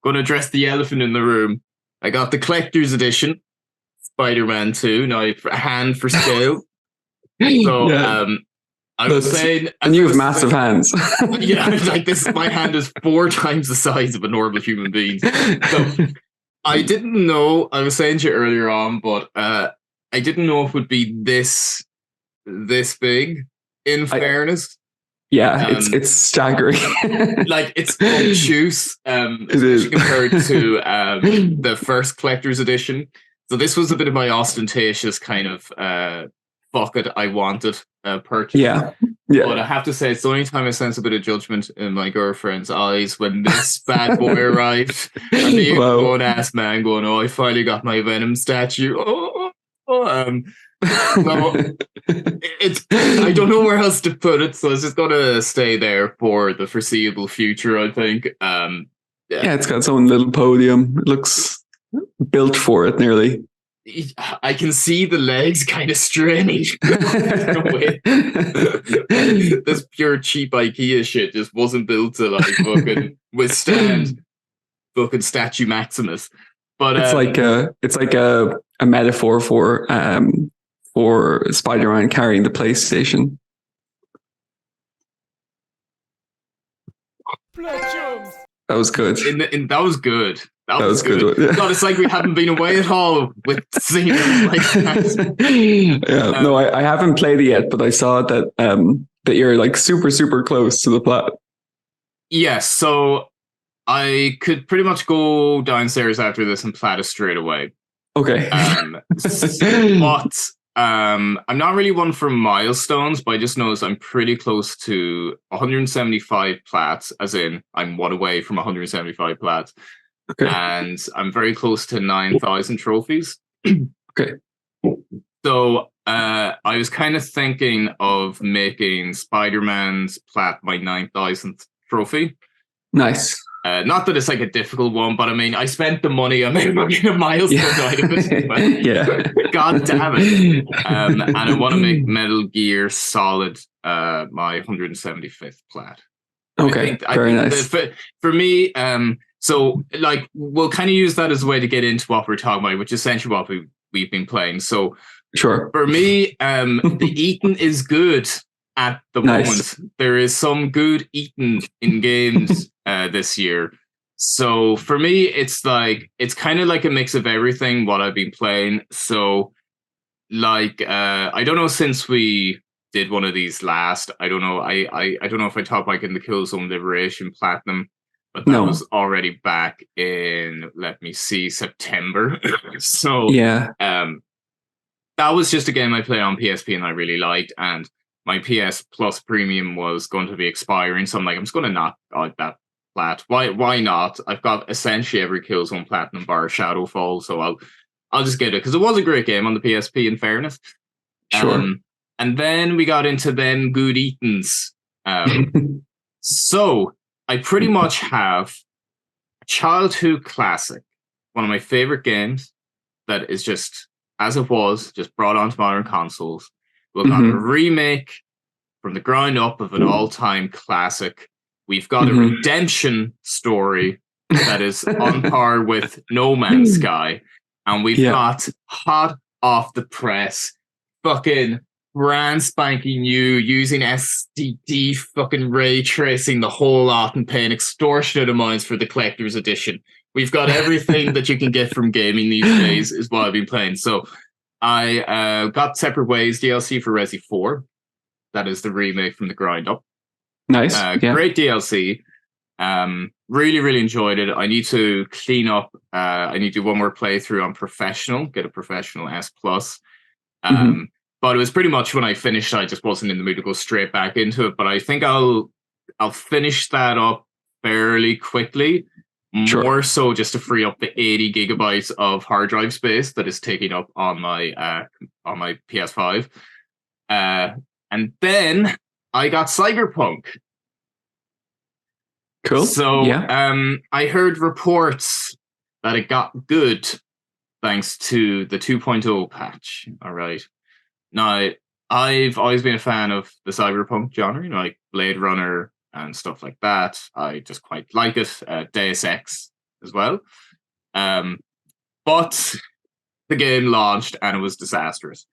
going to address the elephant in the room. I got the collector's edition, Spider-Man 2. Now a hand for scale. So Yeah. I was saying, and you have massive hands. Yeah, like this. My hand is 4 times the size of a normal human being. So I didn't know. I was saying to you earlier on, but I didn't know it would be this big. In fairness, yeah, it's staggering. Like it's obtuse, especially compared to the first collector's edition. So this was a bit of my ostentatious kind of fuck it, I want it purchase. Yeah. But I have to say, it's the only time I sense a bit of judgment in my girlfriend's eyes when this bad boy arrived. And the grown-ass man going, "Oh, I finally got my Venom statue." Well, I don't know where else to put it, so it's just gonna stay there for the foreseeable future, I think. Yeah, it's got its own little podium. It looks built for it, nearly. I can see the legs kind of straining. This pure cheap IKEA shit just wasn't built to like fucking withstand fucking Statue Maximus. But it's like a metaphor for Spider-Man carrying the PlayStation. Platchums. That was good. That was good. That was good. God, it's like we haven't been away at all with singers like that. Yeah, no, I haven't played it yet, but I saw that that you're like super, super close to the plat. Yes, so I could pretty much go downstairs after this and plat it straight away. Okay. But I'm not really one for milestones, but I just noticed I'm pretty close to 175 plats, as in I'm one away from 175 plats. Okay. And I'm very close to 9,000 trophies. Okay. So I was kind of thinking of making Spider-Man's plat my 9,000th trophy. Nice. Not that it's like a difficult one, but I mean, I spent the money on making a milestone out of it. Yeah. God damn it. And I want to make Metal Gear Solid my 175th plat. Okay. Very nice. For me, so like we'll kind of use that as a way to get into what we're talking about, which is essentially what we've been playing. So sure. For me, the eating is good at the moment. There is some good eating in games this year. So for me, it's kind of like a mix of everything what I've been playing. So like I don't know, since we did one of these last, I don't know. I don't know if I talked like in the Killzone Liberation Platinum, but that was already back in, let me see, September. So yeah. That was just a game I played on PSP and I really liked, and my PS Plus Premium was going to be expiring, so I'm like, I'm just going to knock out that plat. Why not? I've got essentially every Killzone Platinum bar Shadowfall, so I'll just get it, because it was a great game on the PSP, in fairness. Sure. And then we got into them good eatings. So I pretty much have a childhood classic, one of my favorite games that is just, as it was, just brought onto modern consoles. We've got a remake from the ground up of an all-time classic. We've got a redemption story that is on par with No Man's Sky. And we've got hot off the press, fucking brand spanking new, using SDD fucking ray tracing the whole lot and paying extortionate amounts for the collector's edition. We've got everything that you can get from gaming these days is what I've been playing. So I got Separate Ways DLC for Resi 4. That is the remake from the ground up. Nice. Great DLC. Really, really enjoyed it. I need to clean up. I need to do one more playthrough on Professional, get a Professional S+. But it was pretty much when I finished, I just wasn't in the mood to go straight back into it. But I think I'll finish that up fairly quickly. More so just to free up the 80 gigabytes of hard drive space that is taking up on my PS5. And then I got Cyberpunk. Cool. So I heard reports that it got good thanks to the 2.0 patch. All right. Now, I've always been a fan of the cyberpunk genre, you know, like Blade Runner and stuff like that. I just quite like it. Deus Ex as well. But the game launched and it was disastrous.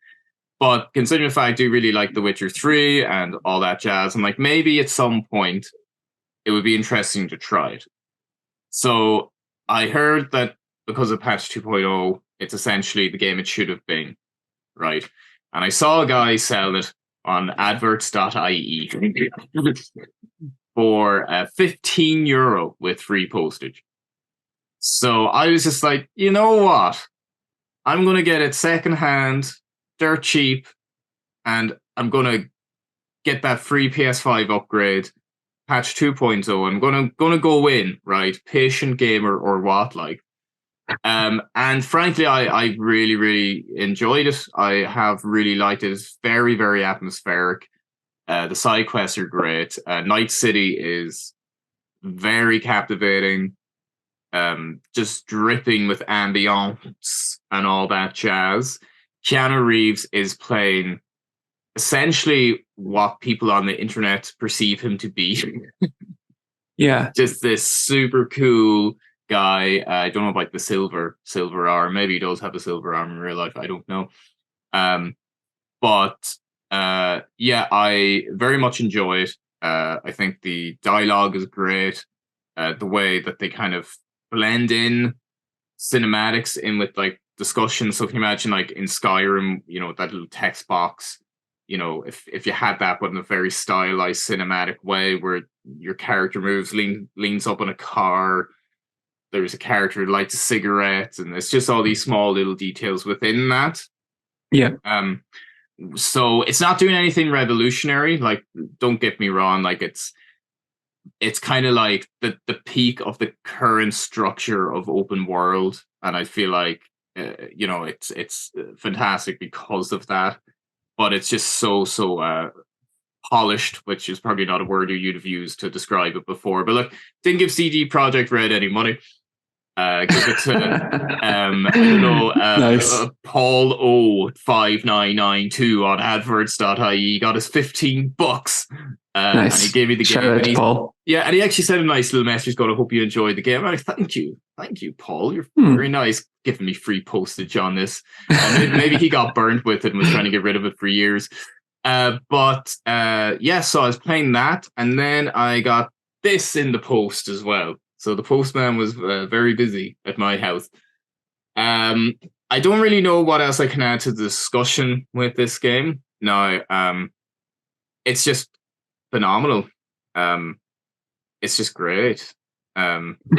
But considering the fact I do really like The Witcher 3 and all that jazz, I'm like, maybe at some point it would be interesting to try it. So I heard that because of patch 2.0, it's essentially the game it should have been, right? And I saw a guy selling it on adverts.ie for €15 with free postage. So I was just like, you know what? I'm going to get it secondhand, dirt cheap, and I'm going to get that free PS5 upgrade, patch 2.0. I'm going to go in, right? Patient gamer or what, like. And frankly, I really, really enjoyed it. I have really liked it. It's very, very atmospheric. The side quests are great. Night City is very captivating. Just dripping with ambience and all that jazz. Keanu Reeves is playing essentially what people on the internet perceive him to be. Yeah. Just this super cool guy. I don't know about the silver arm. Maybe he does have a silver arm in real life. I don't know. But yeah, I very much enjoy it. I think the dialogue is great. The way that they kind of blend in cinematics in with like discussion. So can you imagine like in Skyrim, you know, that little text box, you know, if you had that but in a very stylized cinematic way where your character moves, leans up on a car, there's a character who lights a cigarette, and it's just all these small little details within that. Yeah. So it's not doing anything revolutionary, like, don't get me wrong, like it's kind of like the peak of the current structure of open world, and I feel like you know, it's fantastic because of that. But it's just so polished, which is probably not a word you'd have used to describe it before. But look, didn't give CD Projekt Red any money. Give it to I don't know, Nice. Paul O5992 on adverts.ie got us $15. Nice. And he gave me the Shout game. out to Paul. Yeah, and he actually said a nice little message going, I hope you enjoyed the game. I'm like, thank you, Paul. You're very nice giving me free postage on this. Maybe he got burnt with it and was trying to get rid of it for years. But yeah, so I was playing that, and then I got this in the post as well. So the postman was very busy at my house. I don't really know what else I can add to the discussion with this game. No, it's just phenomenal. It's just great.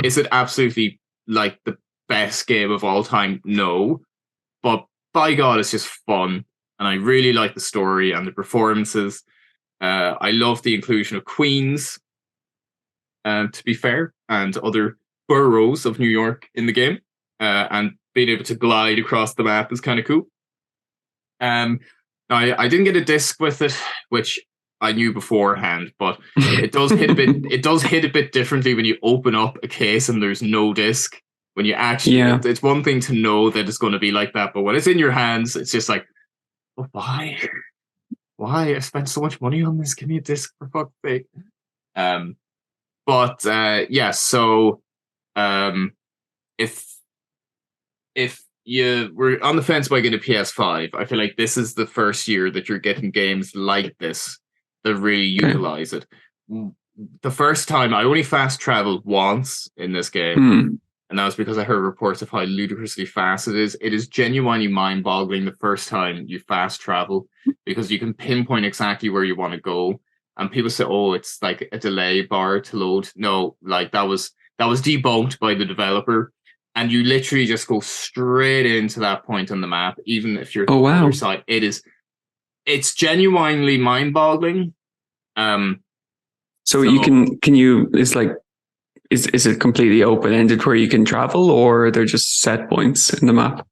Is it absolutely like the best game of all time? No, but by God, it's just fun, and I really like the story and the performances. I love the inclusion of Queens, to be fair, and other boroughs of New York in the game, and being able to glide across the map is kind of cool. I didn't get a disc with it, which I knew beforehand, but it does hit a bit. It does hit a bit differently when you open up a case and there's no disc. When you actually, it's one thing to know that it's going to be like that, but when it's in your hands, it's just like, oh, why? I spent so much money on this. Give me a disc for fuck's sake. But yeah, so if you were on the fence by getting a PS5, I feel like this is the first year that you're getting games like this that really utilize it. The first time, I only fast traveled once in this game, and that was because I heard reports of how ludicrously fast it is. It is genuinely mind-boggling the first time you fast travel, because you can pinpoint exactly where you want to go. And people say, "Oh, it's like a delay bar to load." No, like that was debunked by the developer, and you literally just go straight into that point on the map, even if you're on the other side. It's genuinely mind-boggling. So is it completely open-ended where you can travel, or are there just set points in the map?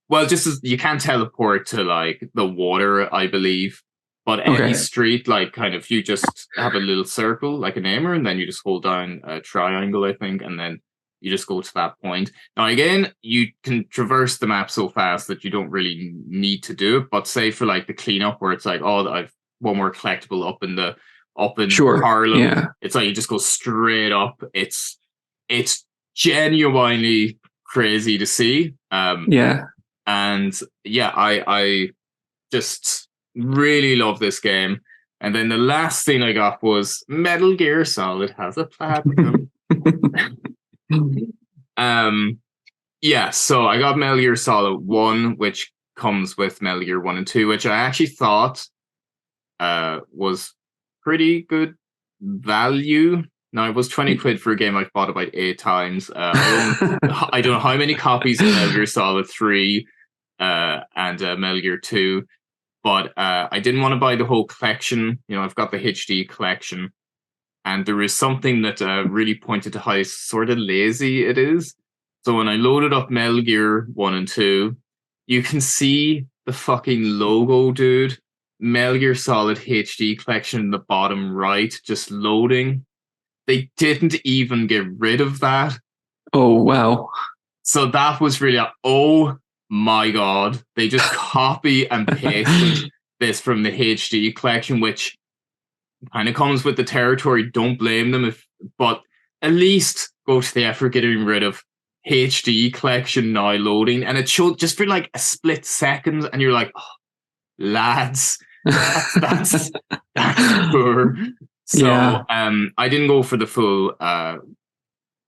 Well, just as you can teleport to like the water, I believe. But any street, like kind of, you just have a little circle, like a namer, and then you just hold down a triangle, I think, and then you just go to that point. Now, again, you can traverse the map so fast that you don't really need to do it. But say for like the cleanup, where it's like, oh, I've one more collectible up in Harlem. Yeah. It's like you just go straight up. It's genuinely crazy to see. Yeah. And yeah, I just really love this game. And then the last thing I got was Metal Gear Solid has a platinum. Yeah, so I got Metal Gear Solid 1, which comes with Metal Gear 1 and 2, which I actually thought was pretty good value. Now, it was 20 quid for a game I've bought about 8 times. I don't know how many copies of Metal Gear Solid 3 and Metal Gear 2, but I didn't want to buy the whole collection. You know, I've got the HD collection, and there is something that really pointed to how sort of lazy it is. So when I loaded up Metal Gear 1 and 2, you can see the fucking logo, dude. Metal Gear Solid HD collection in the bottom right, just loading. They didn't even get rid of that. Oh, wow. So that was really, oh my God. They just copy and pasted this from the HD collection, which kind of comes with the territory. Don't blame them, but at least go to the effort getting rid of HD collection now loading. And it showed just for like a split second, and you're like, oh, lads, that's poor. So I didn't go for the full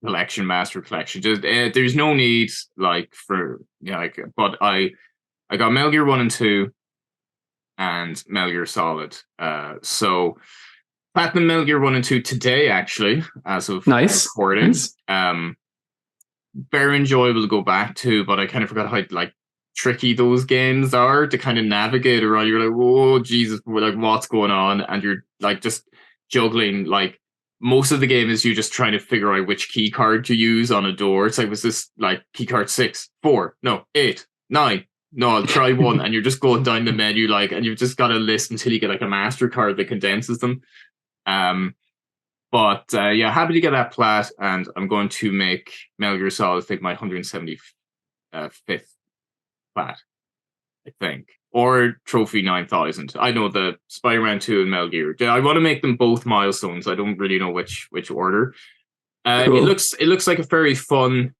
collection, master collection. Just there's no need like for but I got Metal Gear 1 and 2 and Metal Gear Solid. So platinum Metal Gear 1 and 2 today, actually, as of recording. Nice. Very enjoyable to go back to, but I kind of forgot how like tricky those games are to kind of navigate around. You're like, whoa, Jesus, like what's going on? And you're like just juggling. Like most of the game is you just trying to figure out which key card to use on a door. It's like, was this like key card 6, 4, no, 8, 9? No, I'll try 1. And you're just going down the menu, like, and you've just got a list until you get like a master card that condenses them. But yeah, happy to get that plat, and I'm going to make Metal Gear Solid, I think, my 175th plat, I think, or Trophy 9000. I know the Spider-Man 2 and Metal Gear. I want to make them both milestones. I don't really know which order. Cool. It looks like a very fun,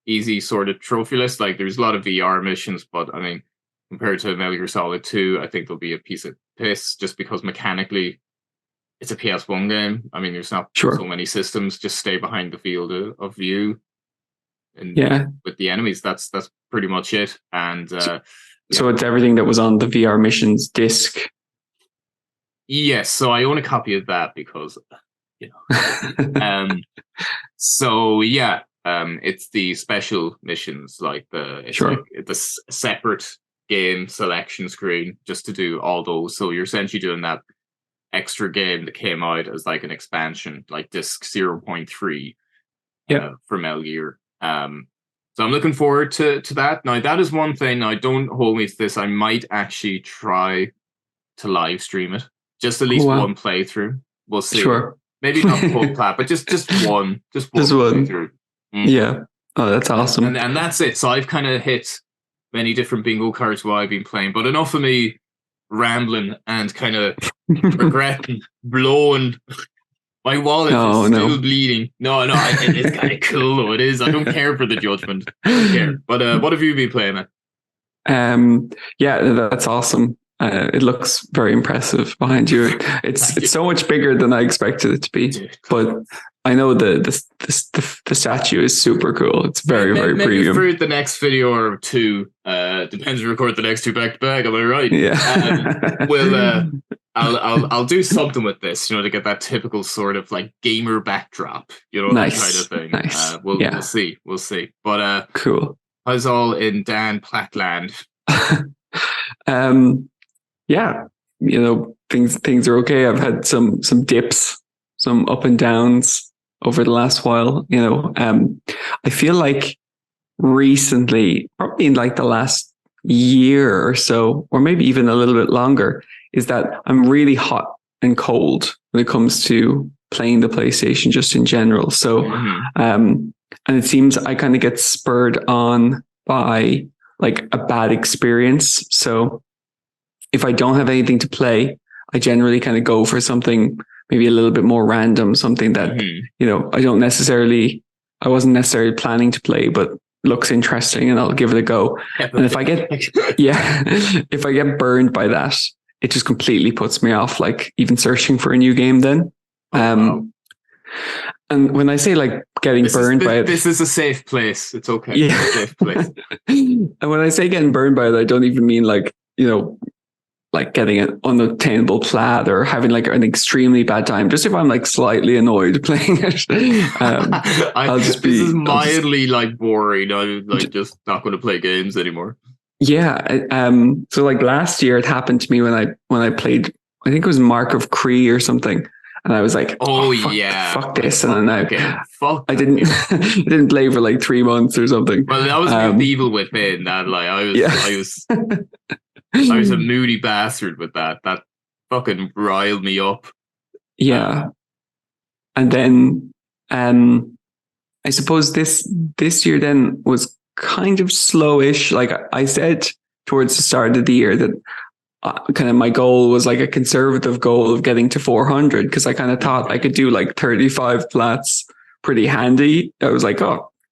easy sort of trophy list. Like there's a lot of VR missions, but I mean, compared to Metal Gear Solid 2, I think they'll be a piece of piss just because mechanically it's a PS1 game. I mean, there's not so many systems. Just stay behind the field of view. And with the enemies, that's pretty much it. And so it's everything that was on the VR missions disc. Yes, so I own a copy of that because so yeah, it's the special missions, like the separate game selection screen just to do all those. So you're essentially doing that extra game that came out as like an expansion, like disc 0.3 for Metal Gear. So I'm looking forward to that. Now that is one thing. Now don't hold me to this. I might actually try to live stream it, just at least one playthrough. We'll see. Sure. Maybe not the whole plat, but just one playthrough. Yeah. Oh, that's awesome. And that's it. So I've kind of hit many different bingo cards while I've been playing, but enough of me rambling and kind of regretting, blowing. My wallet is still bleeding. No, it's kind of cool though. It is. I don't care for the judgment. I don't care. But what have you been playing at? Yeah, that's awesome. It looks very impressive behind you. It's so much bigger than I expected it to be. Dude. But I know the statue is super cool. It's very premium. For the next video or two, depends if we record the next two back to back. Am I right? Yeah. I'll do something with this, to get that typical sort of like gamer backdrop, nice. That kind of thing. Nice. We'll see. But cool. How's all in Dan Platland? Yeah, things are okay. I've had some dips, some up and downs over the last while. I feel like recently, probably in like the last year or so, or maybe even a little bit longer, is that I'm really hot and cold when it comes to playing the PlayStation just in general. So, and it seems I kind of get spurred on by like a bad experience. So if I don't have anything to play, I generally kind of go for something maybe a little bit more random, something that, I don't necessarily, I wasn't necessarily planning to play, but looks interesting, and I'll give it a go. And if I get if I get burned by that, it just completely puts me off like even searching for a new game then. Wow. And when I say like getting burned by it, this is a safe place. It's okay. Yeah. It's a safe place. And when I say getting burned by it, I don't even mean like, like getting an unattainable plat or having like an extremely bad time. Just if I'm like slightly annoyed playing it, I'll just be. This is mildly like boring. I'm like just not going to play games anymore. Yeah. So like last year, it happened to me when I played. I think it was Mark of Cree or something. And I was like, fuck this. And then I didn't play for like 3 months or something. Well, that was the Evil Within. That like I was a moody bastard with that. That fucking riled me up. Yeah. And then I suppose this year then was kind of slowish. Like I said towards the start of the year that kind of my goal was like a conservative goal of getting to 400 because I kind of thought I could do like 35 plats pretty handy. I was like,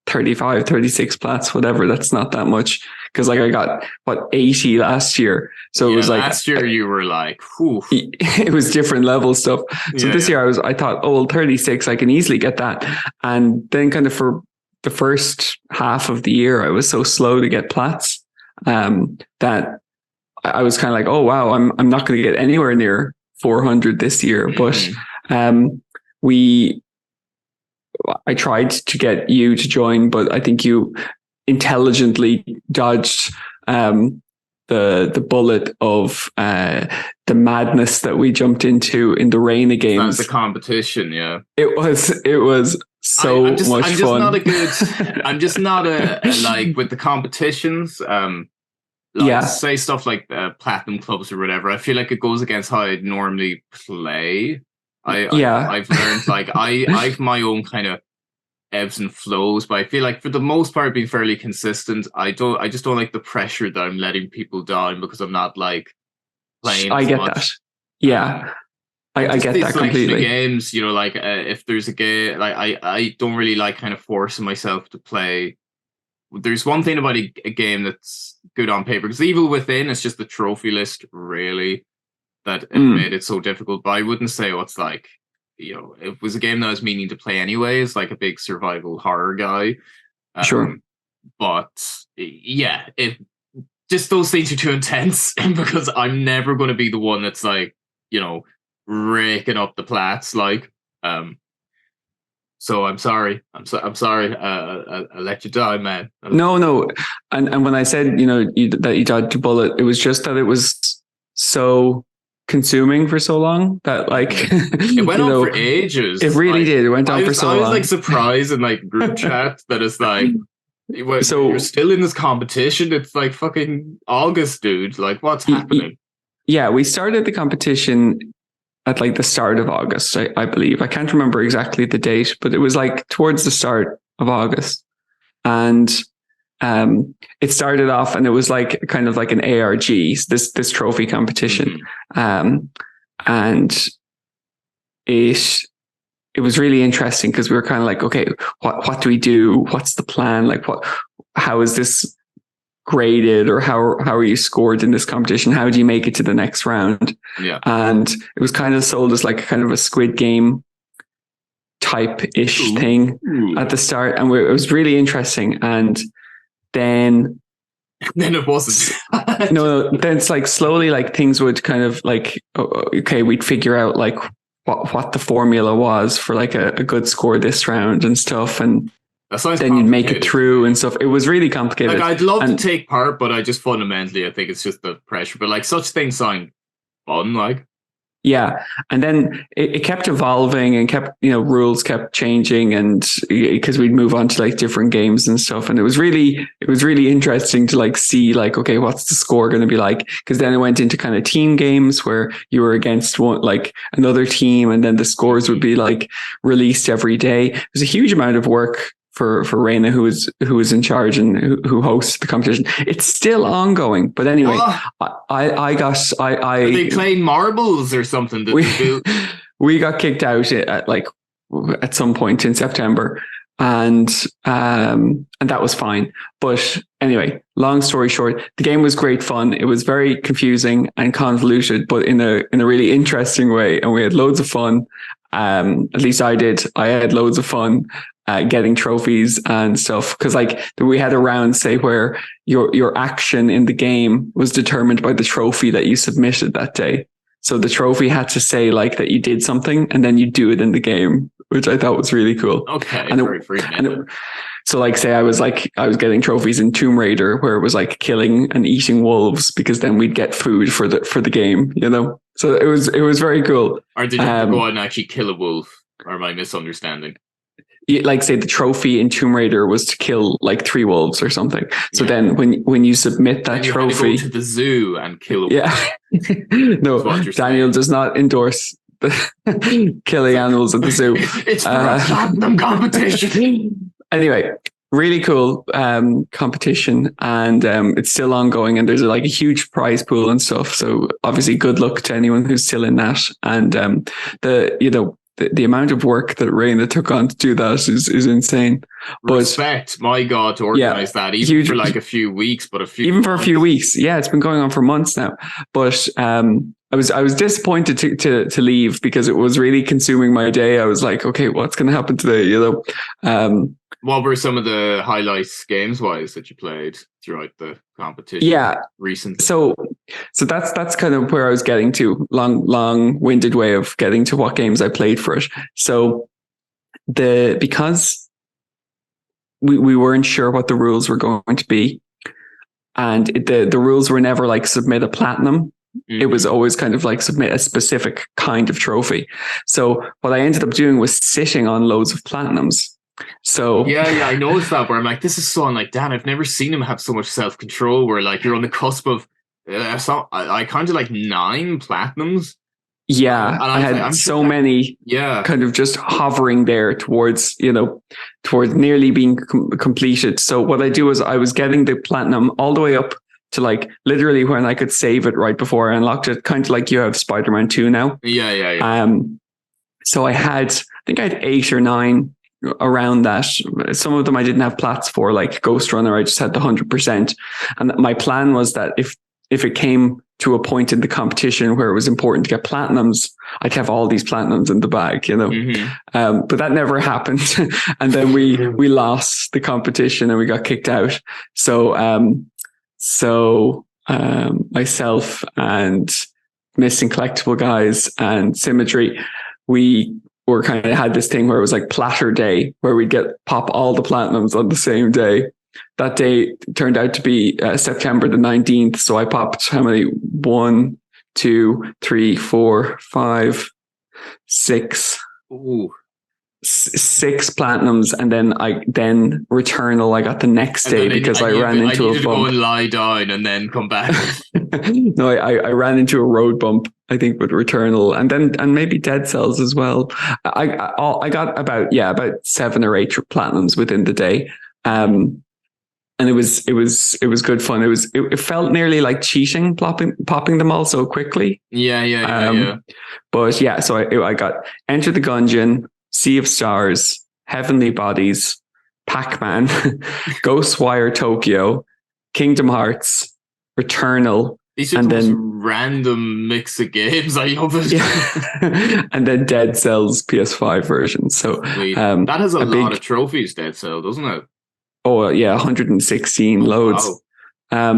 35, 36 plats, whatever. That's not that much because like I got 80 last year. So it was like last year you were like, whew. It was different level stuff. So this year I thought, 36, I can easily get that. And then kind of for the first half of the year, I was so slow to get plats that I was kind of like, oh wow, I'm not going to get anywhere near 400 this year. But I tried to get you to join, but I think you intelligently dodged the bullet of the madness that we jumped into in the Reina games. That's the competition, yeah. It was so much fun. I'm just not a like with the competitions. Say stuff like platinum clubs or whatever. I feel like it goes against how I'd normally play. I've learned like I've my own kind of ebbs and flows, but I feel like for the most part being fairly consistent. I just don't like the pressure that I'm letting people down because I'm not like playing. I get much. That. Yeah. I get that completely. Games, like if there's a game, like I don't really like kind of forcing myself to play. There's one thing about a game that's good on paper because Evil Within is just the trophy list, really, that it made it so difficult. But I wouldn't say it's like, it was a game that I was meaning to play anyways, like a big survival horror guy. Sure. But yeah, just those things are too intense because I'm never going to be the one that's like, raking up the plats, like. So I'm sorry. I'm sorry. I let you down, man. No. And when I said, that you dodged a bullet, it was just that it was so consuming for so long that like it went on for ages. It really did. It went on for so long. I was like surprised in like group chat that it's like, so you're still in this competition. It's like fucking August, dude. Like what's happening? Yeah, we started the competition at like the start of August, I believe. I can't remember exactly the date, but it was like towards the start of August. And it started off and it was like kind of like an ARG, this trophy competition. And it was really interesting because we were kind of like, okay, what do we do? What's the plan? Like how is this graded, or how are you scored in this competition? How do you make it to the next round? Yeah. And it was kind of sold as like kind of a Squid Game type-ish thing at the start, and it was really interesting. And then it wasn't. No, then it's like slowly like things would kind of like, okay, we'd figure out like what the formula was for like a good score this round and stuff, and then you'd make it through and stuff. It was really complicated. Like I'd love to take part, but I just fundamentally I think it's just the pressure. But like such things sound fun, like. Yeah. And then it kept evolving and kept, rules kept changing, and because we'd move on to like different games and stuff. And it was really interesting to like see like, okay, what's the score going to be like? Because then it went into kind of team games where you were against another team, and then the scores would be like released every day. It was a huge amount of work for Reina, who was in charge and who hosts the competition. It's still ongoing, but anyway, are they playing marbles or something? We got kicked out at some point in September, and that was fine. But anyway, long story short, the game was great fun. It was very confusing and convoluted, but in a really interesting way, and we had loads of fun. At least I did. I had loads of fun getting trophies and stuff, because like we had a round, say, where your action in the game was determined by the trophy that you submitted that day. So the trophy had to say like that you did something, and then you do it in the game, which I thought was really cool. Okay, so like, say I was getting trophies in Tomb Raider where it was like killing and eating wolves, because then we'd get food for the game, you know. So it was very cool. Or did you have to go out and actually kill a wolf? Or am I misunderstanding? Like, say the trophy in Tomb Raider was to kill like 3 wolves or something. So then when you submit that trophy, had to go to the zoo and kill a wolf. Yeah. No, Daniel saying. Does not endorse killing animals at the zoo. It's for a platinum competition. Anyway, really cool competition, and it's still ongoing, and there's like a huge prize pool and stuff. So obviously, good luck to anyone who's still in that. And the amount of work that Raina took on to do that is insane. Respect, my God, to organize that, even for like a few weeks, but for a few weeks. Yeah, it's been going on for months now. But I was disappointed to leave, because it was really consuming my day. I was like, okay, what's going to happen today? You know. What were some of the highlights games wise that you played throughout the competition? Yeah, recently. So that's kind of where I was getting to. Long-winded way of getting to what games I played for it. So because we weren't sure what the rules were going to be, and the rules were never like submit a platinum. Mm-hmm. It was always kind of like submit a specific kind of trophy. So what I ended up doing was sitting on loads of platinums. So yeah, I noticed that, where I'm like, this is so unlike Dan. I've never seen him have so much self-control, where like you're on the cusp of I counted like 9 platinums. Yeah, and I had so many kind of just hovering there towards nearly being completed. So what I do is I was getting the platinum all the way up to like literally when I could save it right before I unlocked it, kind of like you have Spider-Man 2 now. Yeah. So I think I had 8 or 9 around that. Some of them I didn't have plats for, like Ghost Runner. I just had the 100%. And my plan was that if it came to a point in the competition where it was important to get platinums, I'd have all these platinums in the bag, you know. Mm-hmm. But that never happened. And then we lost the competition and we got kicked out. So myself and Missing Collectible Guys and Symmetry, we were kind of had this thing where it was like platter day, where we'd pop all the platinums on the same day. That day turned out to be September the 19th. So I popped how many? 1, 2, 3, 4, 5, 6. Ooh. 6 platinums, and then Returnal I got the next day because I ran into a bump. Go and lie down and then come back. No, I ran into a road bump, I think, with Returnal, and maybe Dead Cells as well. I got about 7 or 8 platinums within the day, and it was good fun. It felt nearly like cheating, popping them all so quickly. Yeah. But yeah, so I got Enter the Gungeon, Sea of Stars, Heavenly Bodies, Pac-Man, Ghostwire Tokyo, Kingdom Hearts, Returnal. These are the most random mix of games. I love it. Yeah. And then Dead Cells PS5 version. So that has a lot of trophies, Dead Cell, doesn't it? Oh yeah, 116 loads. Wow.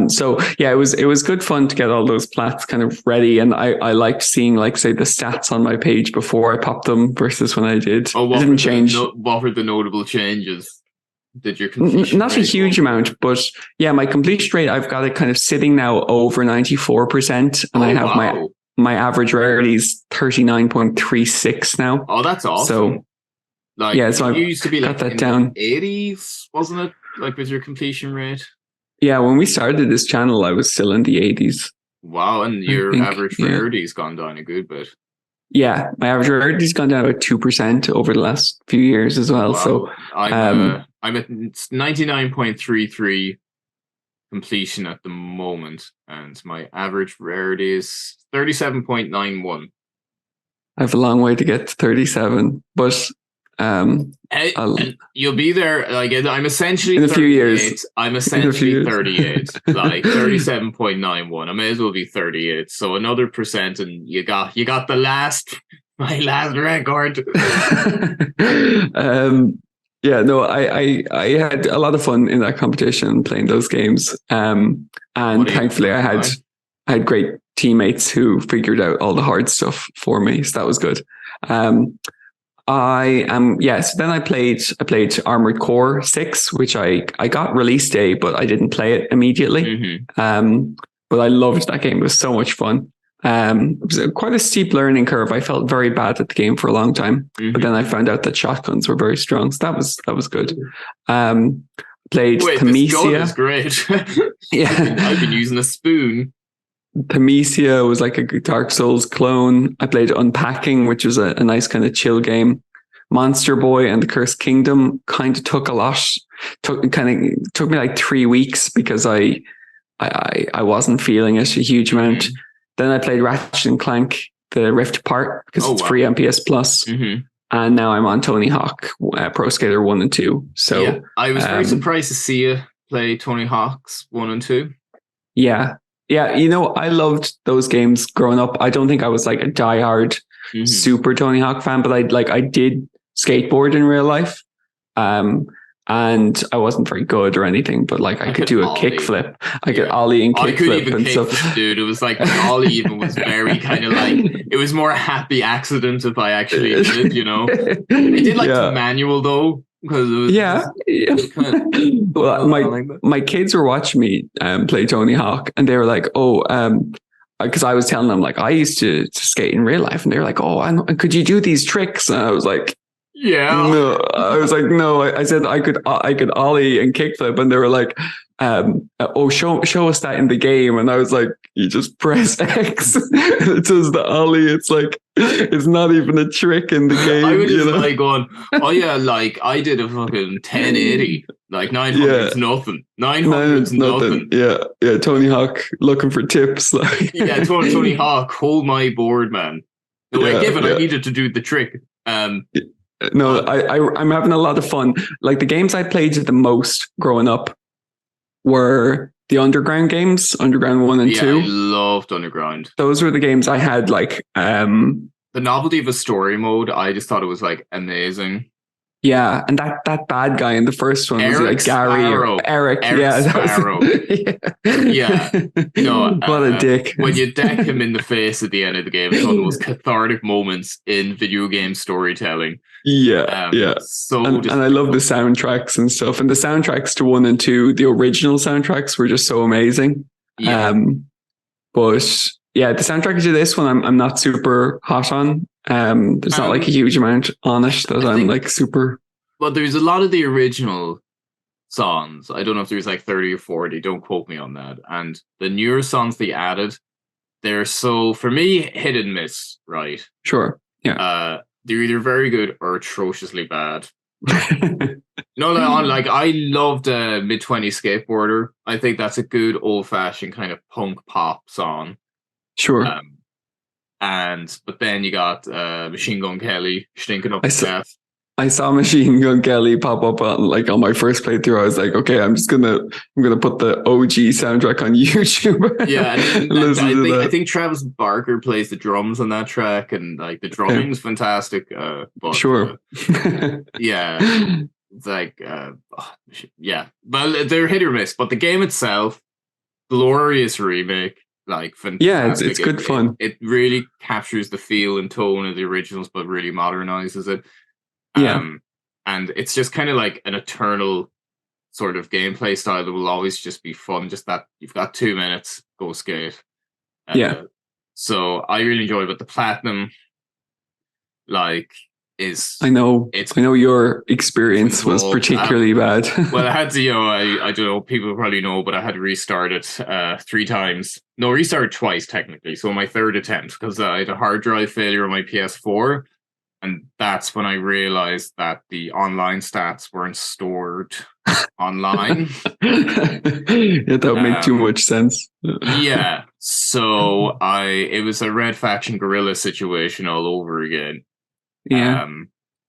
So yeah, it was good fun to get all those plats kind of ready, and I liked seeing, like, say, the stats on my page before I popped them versus when I did. Oh, what didn't change. What were the notable changes? Did your completion not a huge amount, but yeah, my completion rate, I've got it kind of sitting now over 94%, and I have my average rarity is 39.36 now. Oh, that's awesome. So like, yeah, so you used to be like that down 80s, wasn't it? Like with your completion rate. Yeah, when we started this channel, I was still in the 80s. Wow, and your average rarity's gone down a good bit. Yeah, my average rarity's gone down about 2% over the last few years as well. Wow. So I'm at 99.33 completion at the moment, and my average rarity is 37.91. I have a long way to get to 37, but And you'll be there. Like I'm essentially in a few years. I'm essentially 38, like 37.91. I may as well be 38. So another percent, and you got my last record. Yeah, no, I had a lot of fun in that competition playing those games. And thankfully I had great teammates who figured out all the hard stuff for me. So that was good. So then I played Armored Core 6, which I got release day, but I didn't play it immediately. But I loved that game. It was so much fun. It was quite a steep learning curve. I felt very bad at the game for a long time, but then I found out that shotguns were very strong. So that was good. Played Thamisia. This gun is great. Yeah, I've been using a spoon. Thamisia was like a Dark Souls clone. I played Unpacking, which was a nice kind of chill game. Monster Boy and the Cursed Kingdom kind of took a lot. Took me like 3 weeks because I wasn't feeling it a huge amount. Then I played Ratchet and Clank, the Rift Apart, because it's free on PS Plus. And now I'm on Tony Hawk Pro Skater 1 and 2. So yeah, I was very surprised to see you play Tony Hawk's 1 and 2. Yeah. Yeah, I loved those games growing up. I don't think I was like a diehard super Tony Hawk fan, but I did skateboard in real life. And I wasn't very good or anything, but like I could do a kickflip. I could ollie and kickflip and stuff. Dude, it was like ollie even was very kind of like, it was more a happy accident if I actually did it, I did the manual though. Because it was well, my kids were watching me play Tony Hawk, and they were like, because I was telling them like I used to skate in real life, and they were like, could you do these tricks? And I was like, yeah. No, I was like, no. I said I could ollie and kickflip, and they were like, show us that in the game. And I was like, you just press X. It does the ollie. It's like, it's not even a trick in the game. I was just like going, oh yeah, like I did a fucking 1080. Like 900's nothing. 900's nothing. Yeah. Tony Hawk looking for tips. Like yeah, Tony Hawk, hold my board, man. No, I needed to do the trick. No, I'm having a lot of fun. Like the games I played the most growing up were the Underground games, Underground 1 and 2. I loved Underground. Those were the games I had like the novelty of a story mode. I just thought it was like amazing. Yeah, and that bad guy in the first one was like Gary or Eric. Sparrow. Yeah. What a dick. When you deck him in the face at the end of the game, it's one of the most cathartic moments in video game storytelling. Yeah. So and I love the soundtracks and stuff. And the soundtracks to 1 and 2, the original soundtracks were just so amazing. Yeah. But yeah, the soundtrack to this one I'm not super hot on. There's not like a huge amount on it that I'm like super. Well, there's a lot of the original songs. I don't know if there's like 30 or 40. Don't quote me on that. And the newer songs they added, they're so, for me, hit and miss, right? Sure. Yeah. They're either very good or atrociously bad. Like I loved Mid-20s Skateboarder. I think that's a good old-fashioned kind of punk pop song. Sure. But then you got Machine Gun Kelly stinking up his death. I saw Machine Gun Kelly pop up on my first playthrough. I was like, okay, I'm gonna put the OG soundtrack on YouTube. Yeah, and I think Travis Barker plays the drums on that track, and like the drumming is fantastic. But, sure. Yeah, it's like yeah, but they're hit or miss. But the game itself, glorious remake. Like fantastic. Yeah, it's good fun. It really captures the feel and tone of the originals, but really modernizes it. And it's just kind of like an eternal sort of gameplay style that will always just be fun. Just that you've got 2 minutes, go skate. So I really enjoy it. But the platinum, I know your experience was particularly bad. Well, I had to, I don't know, people probably know, but I had to restart it 3 times. No, restart twice technically. So my third attempt, because I had a hard drive failure on my PS4. And that's when I realized that the online stats weren't stored online. Yeah, that would make too much sense. Yeah. So it was a Red Faction guerrilla situation all over again. Yeah.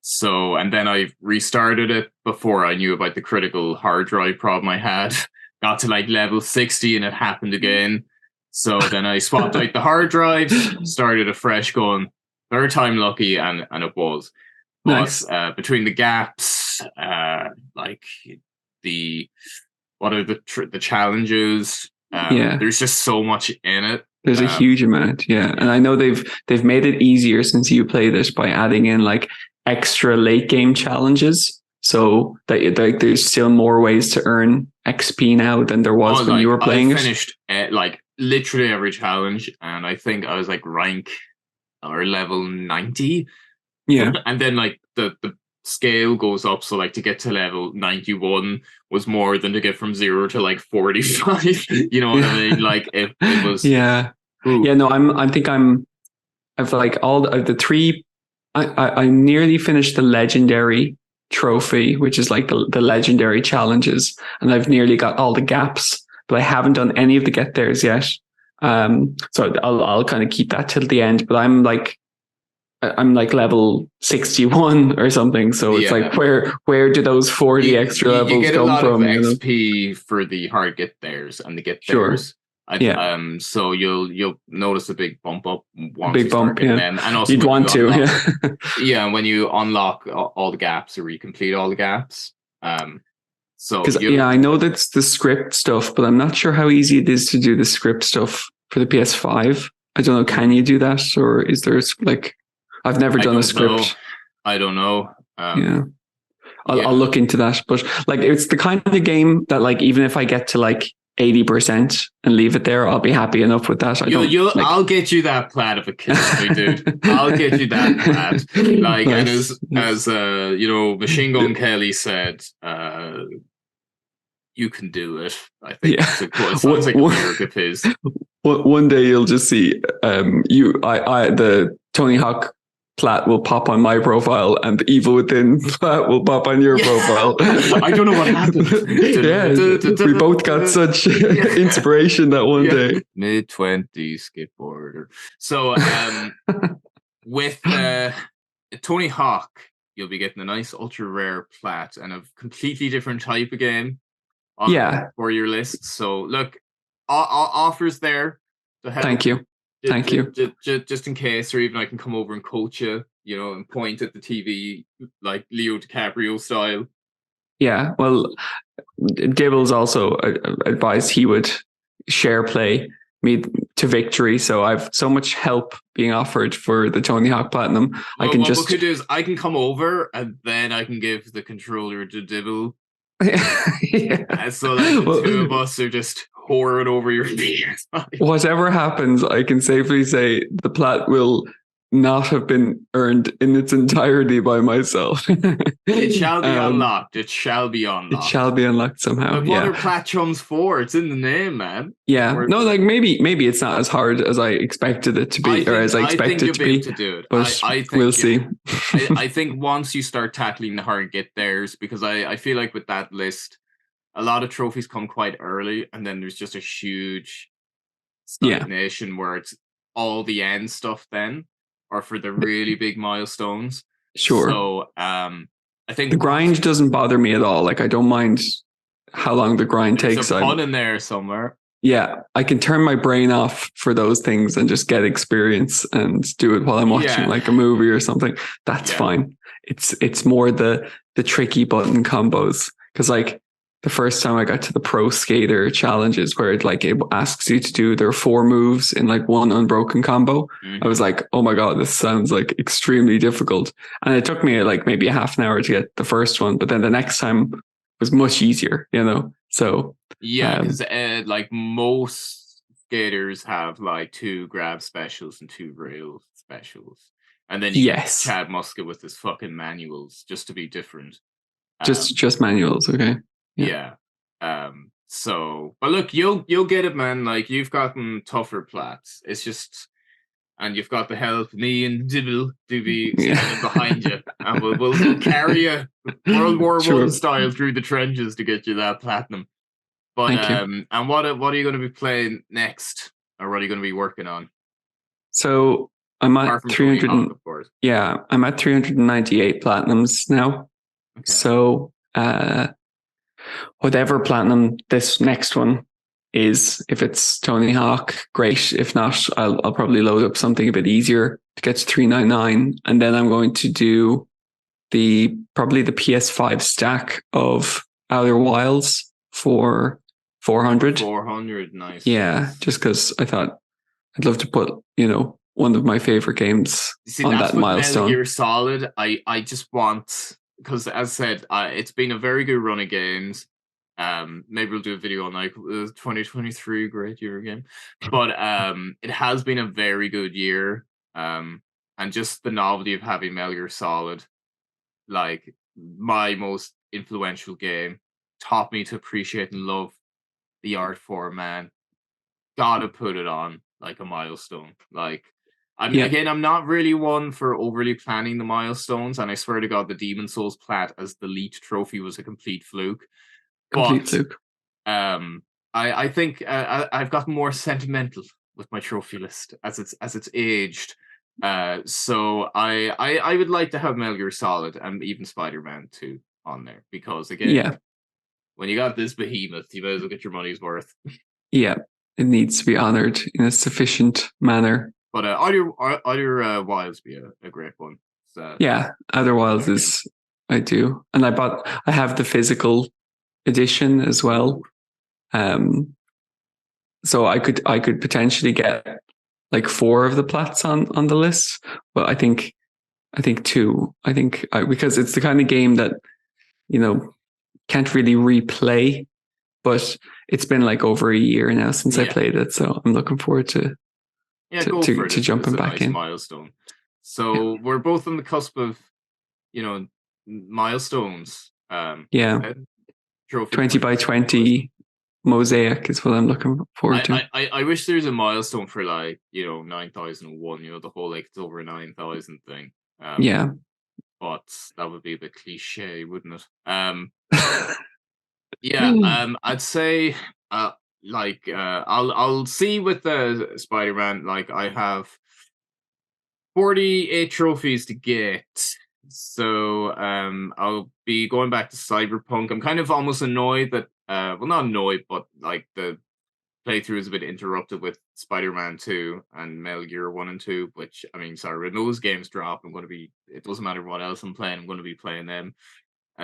So, and then I restarted it before I knew about the critical hard drive problem I had. Got to like level 60 and it happened again. So then I swapped out the hard drives, started a fresh gun. Third time lucky, and it was. But Nice. between the gaps, like the what are the challenges? Yeah. There's just so much in it. There's a huge amount, yeah. And I know they've made it easier since you played it by adding in like extra late game challenges, so that like there's still more ways to earn XP now than there was when you were playing I finished like literally every challenge, and I think I was like rank or level 90. Yeah, and then like the scale goes up, so like to get to level 91 was more than to get from 0 to like 45. You know what I mean? Like it was. Yeah. Ooh. Yeah, no, I've like all the three. I nearly finished the legendary trophy, which is like the legendary challenges, and I've nearly got all the gaps, but I haven't done any of the get theirs yet. So I'll kind of keep that till the end. But I'm like level 61 or something. So it's like where do those 40 extra levels come from? You get a lot of XP for the hard get theirs and the get theirs. So you'll notice a big bump up once you start getting them, and also you'd want to, yeah. When you unlock all the gaps or you complete all the gaps, so because I know that's the script stuff, but I'm not sure how easy it is to do the script stuff for the PS5. I don't know. Can you do that, or is there like? I've never done a script. I don't know. I'll look into that, but like it's the kind of game that like even if I get to like 80% and leave it there, I'll be happy enough with that. I'll get you that plat of a kill, dude. I'll get you that plat. Like, nice. And as Machine Gun Kelly said, you can do it. I think it sounds like a lyric of his. One day you'll just see the Tony Hawk plat will pop on my profile and the Evil Within plat will pop on your profile. I don't know what happened. We both got such inspiration that one day. Mid-20s skateboarder. So with Tony Hawk, you'll be getting a nice ultra rare plat and a completely different type of game for your list. So look, offers there to help. Thank you. Thank you. Just in case, or even I can come over and coach you, and point at the TV like Leo DiCaprio style. Yeah, well, Dibbles also advised he would share play me to victory, so I've so much help being offered for the Tony Hawk Platinum. What we could do is I can come over and then I can give the controller to Dibble. So like the two of us are just pouring over your PS5. Whatever happens, I can safely say the plat will not have been earned in its entirety by myself. It shall be unlocked. It shall be unlocked. It shall be unlocked somehow. But what are Platchums for? It's in the name, man. Yeah. No, like maybe it's not as hard as I expected it to be, or as I expected it to be. To do it. But I think we'll see. I think once you start tackling the hard get theirs, because I feel like with that list, a lot of trophies come quite early, and then there's just a huge stagnation where it's all the end stuff then, or for the really big milestones. Sure. So I think the grind doesn't bother me at all. Like I don't mind how long the grind takes. There's a pun in there somewhere. Yeah, I can turn my brain off for those things and just get experience and do it while I'm watching like a movie or something. That's fine. It's more the tricky button combos, because like the first time I got to the pro skater challenges where it asks you to do their 4 moves in like one unbroken combo. I was like, oh my God, this sounds like extremely difficult. And it took me like maybe a half an hour to get the first one, but then the next time was much easier, So because like most skaters have like 2 grab specials and 2 rail specials. And then you get Chad Musket with his fucking manuals just to be different. Just manuals, okay. Yeah. So, but look, you'll get it, man. Like you've gotten tougher plats. It's just, and you've got the help. Me and Dibble be standing behind you, and we'll carry you World War I style through the trenches to get you that platinum. But and what are you going to be playing next, or what are you going to be working on? So I'm Apart at from 300. Tony Hawk, of course. Yeah, I'm at 398 platinums now. Okay. So whatever platinum this next one is, if it's Tony Hawk, great. If not, I'll probably load up something a bit easier to get to 399, and then I'm going to do probably the PS5 stack of Outer Wilds for 400. 400, nice. Yeah, just because I thought I'd love to put, one of my favorite games on that's that milestone. Metal Gear Solid. I just want, because as I said, it's been a very good run of games. Maybe we'll do a video on like 2023 great year game, but it has been a very good year. And just the novelty of having Metal Gear Solid, like my most influential game, taught me to appreciate and love the art form, man. Gotta put it on like a milestone. Like, I'm not really one for overly planning the milestones, and I swear to God, the Demon Souls plat as the Elite trophy was a complete fluke. Fluke. I think I've gotten more sentimental with my trophy list as it's aged. So I would like to have Metal Gear Solid and even Spider-Man 2 on there, because again, when you got this behemoth, you might as well get your money's worth. Yeah, it needs to be honored in a sufficient manner. But Outer Wilds be a great one. Outer Wilds is, I do, and I have the physical edition as well. So I could potentially get like 4 of the plats on the list, but I think 2. Because it's the kind of game that can't really replay, but it's been like over a year now since I played it, so I'm looking forward to jumping back in. Milestone. So we're both on the cusp of milestones. 20 by 20 mosaic is what I'm looking forward to. I wish there's a milestone for 9001, the whole like it's over 9,000 thing. But that would be a bit cliche, wouldn't it? I'd say I'll see with the Spider-Man. Like, I have 48 trophies to get. So I'll be going back to Cyberpunk. I'm kind of almost annoyed that not annoyed, but like the playthrough is a bit interrupted with Spider-Man 2 and Metal Gear 1 and 2, which, sorry, when those games drop, it doesn't matter what else I'm playing, I'm going to be playing them.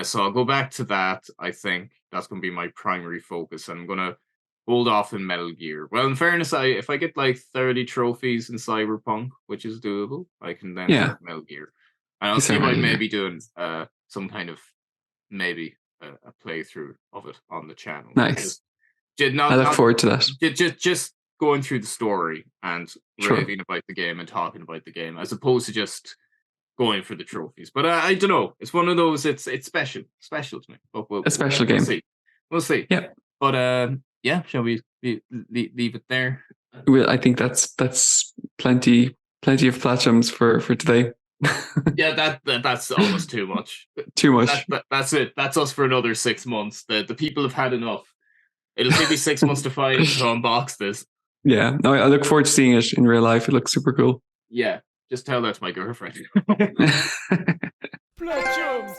So I'll go back to that. I think that's going to be my primary focus, and I'm going to hold off in Metal Gear. Well, in fairness, if I get like 30 trophies in Cyberpunk, which is doable, I can then start Metal Gear. And I'll see if I may be doing some kind of maybe a playthrough of it on the channel. Nice. I look forward to that. Just going through the story and raving about the game and talking about the game, as opposed to just going for the trophies. But I don't know. It's one of those. It's special to me. But a special game. We'll see. Yeah. But shall we leave it there? Well, I think that's plenty of Platchums for today. Yeah, that's almost too much. Too much. That's it. That's us for another 6 months. The people have had enough. It'll take me 6 months to unbox this. Yeah, no, I look forward to seeing it in real life. It looks super cool. Yeah, just tell that to my girlfriend. Platchums!